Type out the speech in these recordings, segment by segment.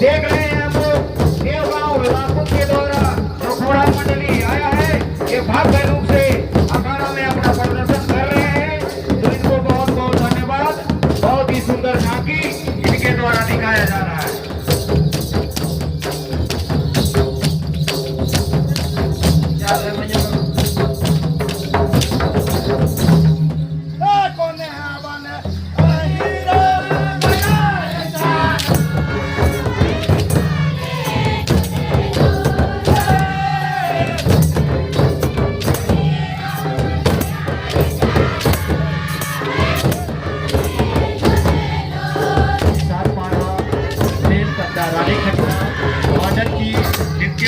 देख रहे हैं हम लोग देवगांव लाखों के द्वारा जो घोड़ा मंडली आया है, ये भव्य रूप से अखाड़ा में अपना प्रदर्शन कर रहे हैं। तो इनको बहुत बहुत धन्यवाद। बहुत ही सुंदर झांकी इनके द्वारा दिखाया जा रहा है।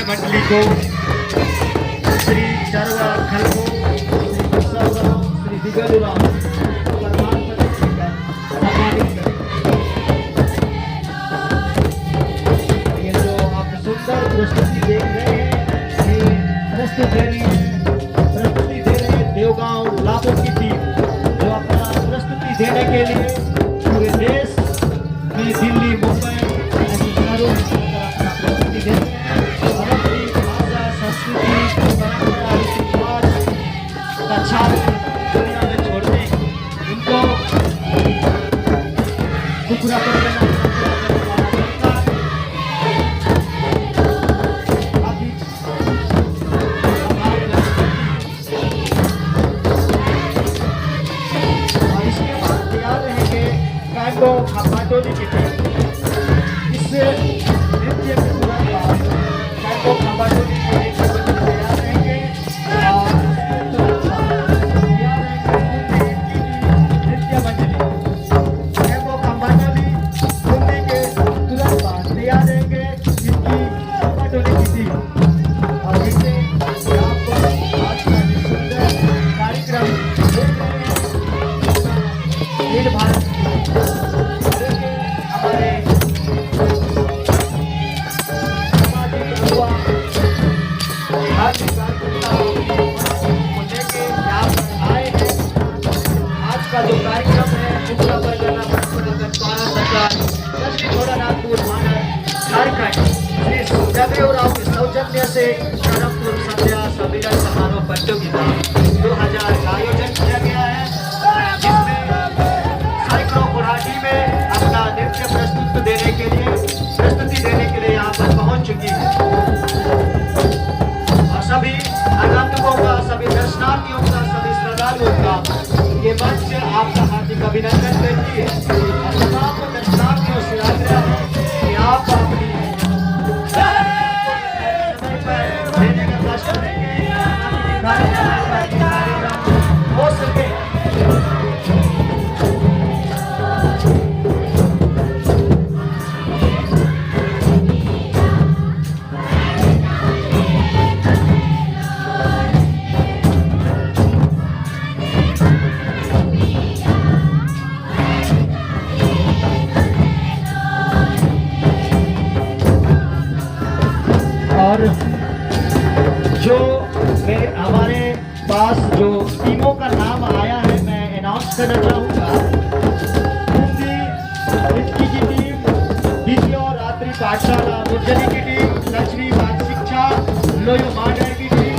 मंडली को श्री चरवा खलको, श्री बसवराम, श्री दिगलुराम सम्मानित करें। ये जो आप सुंदर प्रस्तुति देख रहे हैं, ये प्रस्तुति दे रहे हैं देवगांव लाखों की टीम, जो अपना प्रस्तुति देने के लिए पूरे देश में दिल्ली, मुंबई ऐसे शहरों में अपना प्रस्तुति दे रहे हैं। दुनिया में छोड़ने उनको पूरा कर देना और इसके बाद तैयार रहेंगे कैंडो खंबाटोली की टीम। इस नृत्य के तुरंत बाद कैंडो खंबाटोली की टीम तैयार रहेंगे से परमपुर संध्या सम्मेलन समारोह प्रतियोगिता 2000 का आयोजन किया गया है, जिसमें सैकड़ों गुराठी में अपना नृत्य प्रस्तुति देने के लिए यहाँ पर पहुँच चुकी है। और सभी आगंतुकों का, सभी दर्शनार्थियों का, सभी श्रद्धालुओं का ये मंच आपका हार्दिक अभिनंदन करती है। और तमाम दर्शनार्थियों से आग्रह है कि आप अपनी हो सके और जो हमारे पास जो टीमों का नाम आया है, मैं अनाउंस करना चाहूँगा। हिंदी की टीम द्वितीय और रात्रि पाठशाला मुर्जनी की टीम, लक्ष्मी बाल शिक्षा लोयो मांडर की टीम,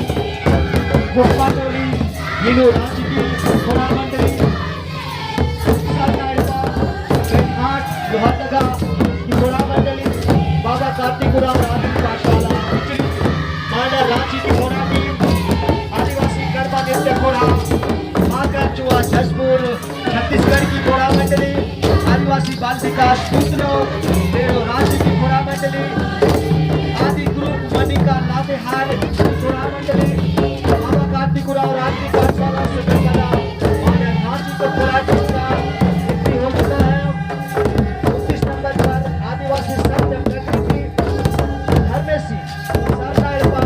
गुप्पा टोली मीनू रांची की घोड़ा मंडली, लोहाटगा की घोड़ा मंडली, बाबा कार्तिकुराम रात्रि पाठशाला मांडर रांची की घोड़ा टीम, चुआ जसपुर छत्तीसगढ़ की घोड़ा मंडली, आदिवासी बाल विकास रांची की घोड़ा मंडली, आदि ग्रुप मनिका लातेहार घोड़ा मंडली, बाबा कार्तिकुराम रात्रि पाठशाला रांची को घोड़ा टीम का एंट्री हो चुका है। 29 नंबर पर आदिवासी सत्य प्रकृति धर्मेशी सरदारपा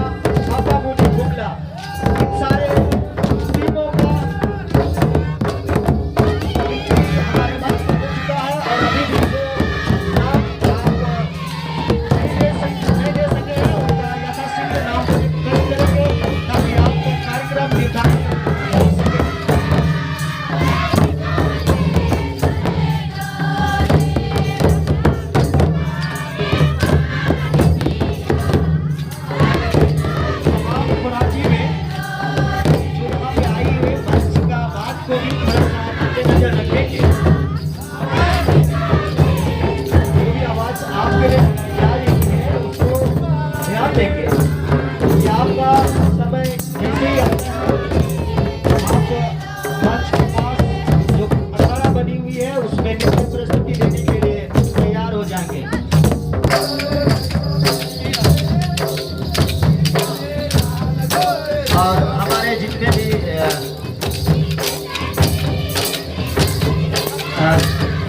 बाबा मुनि गुमला, इन सारे टीमों का नजर रखेंगे। जो भी आवाज आपके लिए जा रही है उसको ध्यान देंगे कि आपका समय जैसे ही आप मंच के पास जो अखाड़ा बनी हुई है उसमें नृत्य प्रस्तुति देने के लिए तैयार हो जाएंगे। और हमारे जितने भी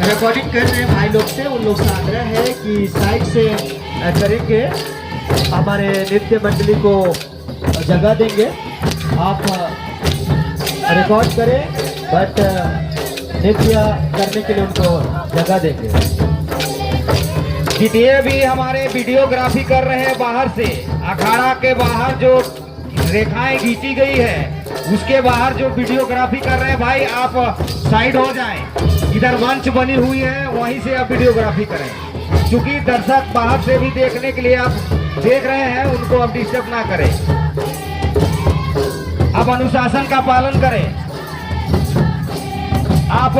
रिकॉर्डिंग कर रहे हैं भाई लोग से, उन लोग से आग्रह है कि साइड से करेंगे, हमारे नृत्य मंडली को जगह देंगे। आप रिकॉर्ड करें बट नृत्य करने के लिए उनको जगह देंगे। जितने भी हमारे वीडियोग्राफी कर रहे हैं बाहर से, अखाड़ा के बाहर जो रेखाएं खींची गई है उसके बाहर जो वीडियोग्राफी कर रहे हैं भाई, आप साइड हो जाएं। इधर मंच बनी हुई है वहीं से आप वीडियोग्राफी करें, क्योंकि दर्शक बाहर से भी देखने के लिए आप देख रहे हैं, उनको आप डिस्टर्ब ना करें। आप अनुशासन का पालन करें। आप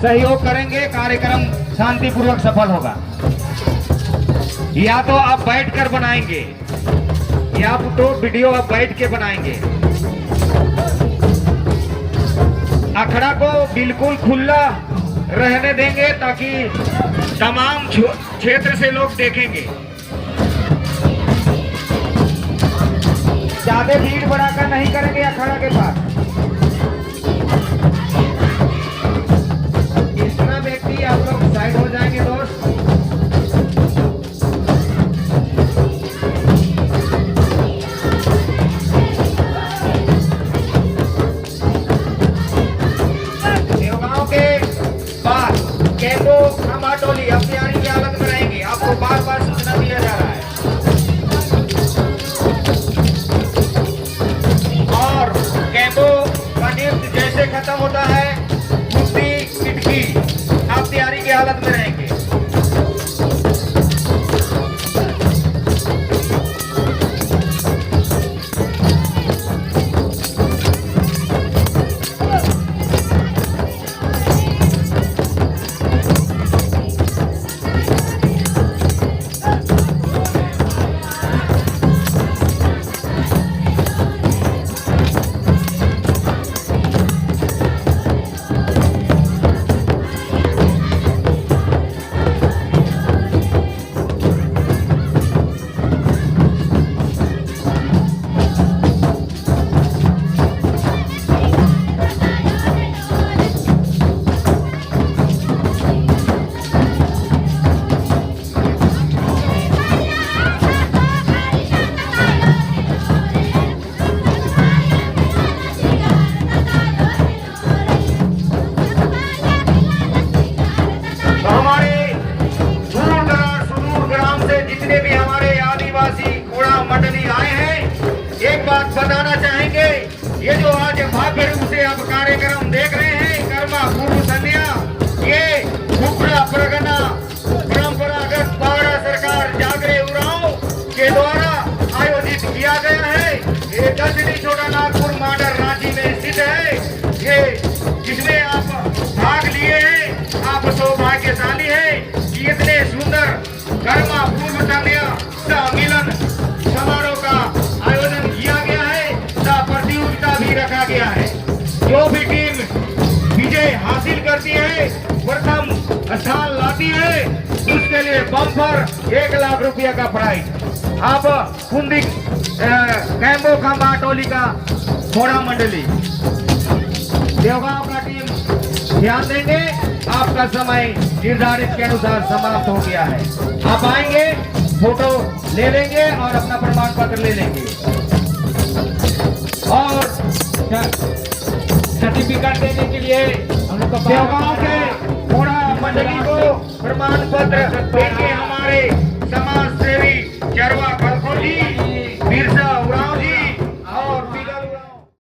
सहयोग करेंगे, कार्यक्रम शांतिपूर्वक सफल होगा। या तो आप बैठकर बनाएंगे या तो वीडियो आप बैठ के बनाएंगे। अखड़ा को बिल्कुल खुला रहने देंगे ताकि तमाम क्षेत्र से लोग देखेंगे। ज्यादा भीड़ बढ़ाकर नहीं करेंगे अखाड़ा के पास। इतना व्यक्ति आप लोग साइड हो जाएंगे दोस्त। टोली अब तैयारी की हालत में रहेंगे, आपको बार बार सूचना दिया जा रहा है। और कैंपो का नृत्य जैसे खत्म होता है कुश्ती किटकी, आप तैयारी की हालत में रहेंगे। बताना चाहेंगे, ये जो आज भव्य रूप से आप कार्यक्रम देख रहे हैं कर्मा पूर्व संध्या, ये मुखड़ा परगना परंपरागत बाड़ा सरकार जागरे उरांव के द्वारा आयोजित किया गया है। ये दक्षिणी छोटा नागपुर मॉडल रांची में स्थित है। ये जिसमें आप भाग लिए हैं, आप सौभाग्यशाली हैं कि इतने सुंदर कर्मा पूर्व संध्या सम्मिलन समारोह का आयोजन किया गया है, प्रतियोगिता भी रखा गया है। जो भी टीम विजय हासिल करती है, प्रथम स्थान लाती है, उसके लिए बम्पर 1 लाख रुपया का प्राइज। आप कुंदी कैंबो खंबा टोली का घोड़ा मंडली देवगांव का टीम ध्यान देंगे, आपका समय निर्धारित के अनुसार समाप्त हो गया है। आप आएंगे, फोटो ले लेंगे और अपना प्रमाण पत्र ले लेंगे और सर्टिफिकेट देने के लिए हम लोग देवगांव के घोड़ा मंडली को प्रमाण पत्र देंगे हमारे समाज सेवी चरवा खलखोली।